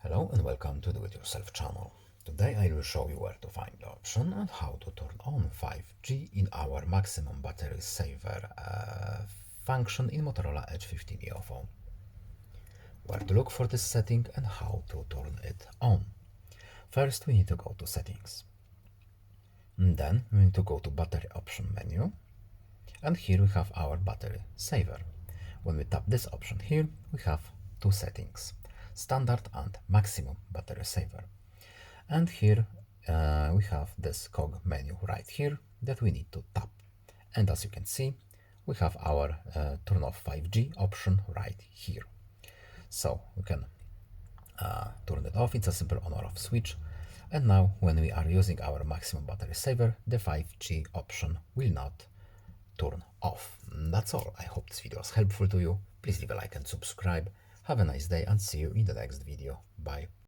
Hello and welcome to Do It Yourself channel. Today I will show you where to find the option and how to turn on 5G in our maximum battery saver function in Motorola Edge 15 Neo phone. Where to look for this setting and how to turn it on. First we need to go to settings. And then we need to go to battery option menu, and here we have our battery saver. When we tap this option here, we have two settings: standard and maximum battery saver. And here we have this cog menu right here that we need to tap. And as you can see, we have our turn off 5G option right here. So we can turn it off. It's a simple on or off switch. And now when we are using our maximum battery saver, the 5G option will not turn off. That's all. I hope this video was helpful to you. Please leave a like and subscribe. Have a nice day and see you in the next video. Bye.